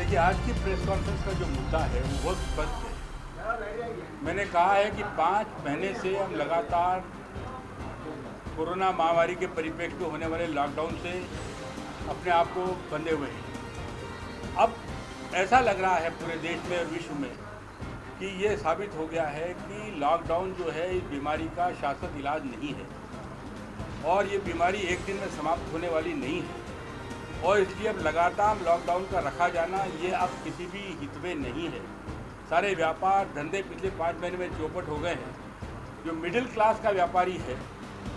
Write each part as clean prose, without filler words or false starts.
देखिए, आज की प्रेस कॉन्फ्रेंस का जो मुद्दा है वो बहुत स्पष्ट है। मैंने कहा है कि 5 महीने से हम लगातार कोरोना महामारी के परिप्रेक्ष्य में होने वाले लॉकडाउन से अपने आप को बंधे हुए हैं। अब ऐसा लग रहा है पूरे देश में और विश्व में कि ये साबित हो गया है कि लॉकडाउन जो है इस बीमारी का शाश्वत इलाज नहीं है और ये बीमारी एक दिन में समाप्त होने वाली नहीं है। और इसलिए अब लगातार लॉकडाउन का रखा जाना ये अब किसी भी हित में नहीं है। सारे व्यापार धंधे पिछले 5 महीने में चौपट हो गए हैं। जो मिडिल क्लास का व्यापारी है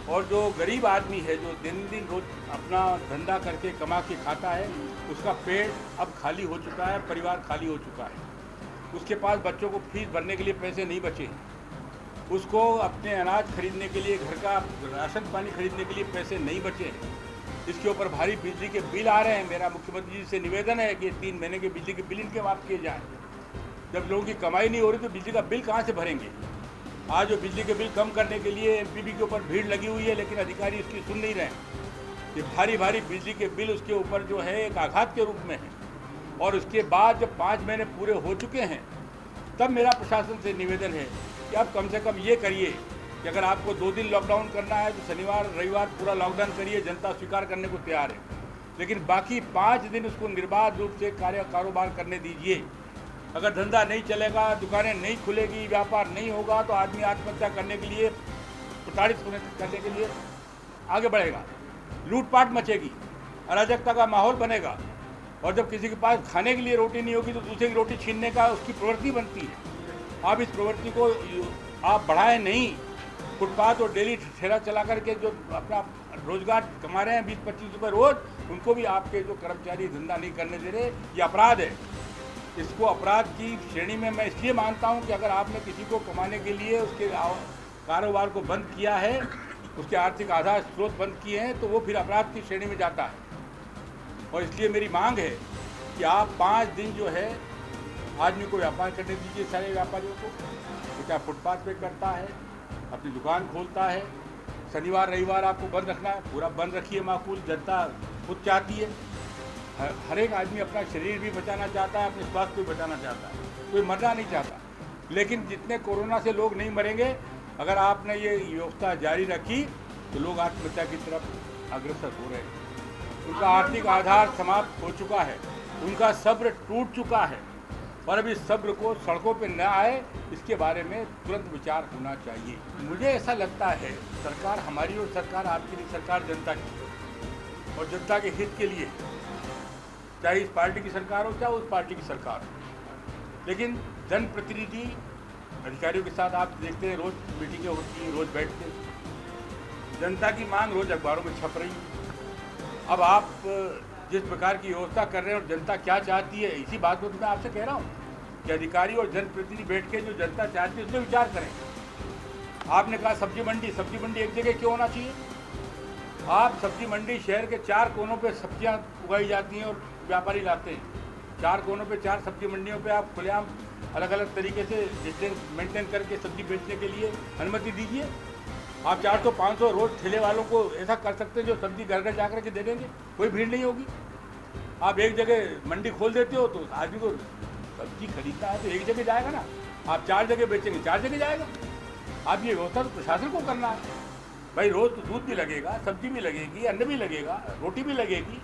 और जो गरीब आदमी है, जो दिन दिन रोज अपना धंधा करके कमा के खाता है, उसका पेट अब खाली हो चुका है, परिवार खाली हो चुका है। उसके पास बच्चों को फीस भरने के लिए पैसे नहीं बचे हैं, उसको अपने अनाज खरीदने के लिए, घर का राशन पानी खरीदने के लिए पैसे नहीं बचे हैं। इसके ऊपर भारी बिजली के बिल आ रहे हैं। मेरा मुख्यमंत्री जी से निवेदन है कि 3 महीने के बिजली के बिल इनके माफ़ किए जाएँ। जब लोगों की कमाई नहीं हो रही तो बिजली का बिल कहाँ से भरेंगे? आज जो बिजली के बिल कम करने के लिए एमपीबी के ऊपर भीड़ लगी हुई है, लेकिन अधिकारी इसकी सुन नहीं रहे हैं। ये भारी भारी बिजली के बिल उसके ऊपर जो है एक आघात के रूप में है। और उसके बाद जब 5 महीने पूरे हो चुके हैं, तब मेरा प्रशासन से निवेदन है कि आप कम से कम ये करिए कि अगर आपको 2 दिन लॉकडाउन करना है तो शनिवार रविवार पूरा लॉकडाउन करिए, जनता स्वीकार करने को तैयार है। लेकिन बाकी 5 दिन उसको निर्बाध रूप से कारोबार करने दीजिए। अगर धंधा नहीं चलेगा, दुकानें नहीं खुलेगी, व्यापार नहीं होगा तो आदमी आत्महत्या करने के लिए, प्रताड़ित करने के लिए आगे बढ़ेगा। लूटपाट मचेगी, अराजकता का माहौल बनेगा और जब किसी के पास खाने के लिए रोटी नहीं होगी तो दूसरे की रोटी छीनने का उसकी प्रवृत्ति बनती है। आप इस प्रवृत्ति को आप बढ़ाएं नहीं। फुटपाथ और डेली ठेला चला करके जो अपना रोजगार कमा रहे हैं 20-25 रुपये रोज, उनको भी आपके जो कर्मचारी धंधा नहीं करने दे रहे, ये अपराध है। इसको अपराध की श्रेणी में मैं इसलिए मानता हूं कि अगर आपने किसी को कमाने के लिए उसके कारोबार को बंद किया है, उसके आर्थिक आधार स्रोत बंद किए हैं, तो वो फिर अपराध की श्रेणी में जाता है। और इसलिए मेरी मांग है कि आप 5 दिन जो है आदमी को व्यापार करने दीजिए, सारे व्यापारियों को। तो क्या फुटपाथ पे करता है, अपनी दुकान खोलता है, शनिवार रविवार आपको बंद रखना है, पूरा बंद रखिए। माकूल जनता खुद चाहती है, हर एक आदमी अपना शरीर भी बचाना चाहता है, अपने स्वास्थ्य को बचाना चाहता है, कोई मरना नहीं चाहता। लेकिन जितने कोरोना से लोग नहीं मरेंगे, अगर आपने ये व्यवस्था जारी रखी तो लोग आत्महत्या की तरफ अग्रसर हो रहे हैं। उनका आर्थिक आधार समाप्त हो चुका है, उनका सब्र टूट चुका है और अब इस सब्र को सड़कों पे न आए, इसके बारे में तुरंत विचार होना चाहिए। मुझे ऐसा लगता है सरकार हमारी और सरकार आपकी नहीं, सरकार जनता की और जनता के हित के लिए, चाहे इस पार्टी की सरकार हो चाहे उस पार्टी की सरकार हो। लेकिन जनप्रतिनिधि अधिकारियों के साथ आप देखते हैं रोज मीटिंगें होती हैं, रोज बैठते हैं, जनता की मांग रोज अखबारों में छप रही है। अब आप जिस प्रकार की व्यवस्था कर रहे हैं और जनता क्या चाहती है, इसी बात को तो मैं आपसे कह रहा हूँ कि अधिकारी और जनप्रतिनिधि बैठ के जो जनता चाहती है उसमें विचार करें। आपने कहा सब्जी मंडी एक जगह क्यों होना चाहिए? आप सब्जी मंडी शहर के 4 कोनों पे सब्जियां उगाई जाती हैं और व्यापारी लाते हैं। 4 कोनों पे 4 सब्जी मंडियों पे आप खुलेआम अलग अलग तरीके से डिस्टेंस मेंटेन करके सब्जी बेचने के लिए अनुमति दीजिए। आप 400-500 रोज ठेले वालों को ऐसा कर सकते हैं जो सब्जी घर घर जाकर के दे देंगे, कोई भीड़ नहीं होगी। आप एक जगह मंडी खोल देते हो तो आदमी को सब्जी खरीदना है तो एक जगह जाएगा ना, आप 4 जगह बेचेंगे 4 जगह जाएगा। आप ये व्यवस्था तो प्रशासन को करना है भाई। रोज़ तो दूध भी लगेगा, सब्जी भी लगेगी, अन्न भी लगेगा, रोटी भी लगेगी,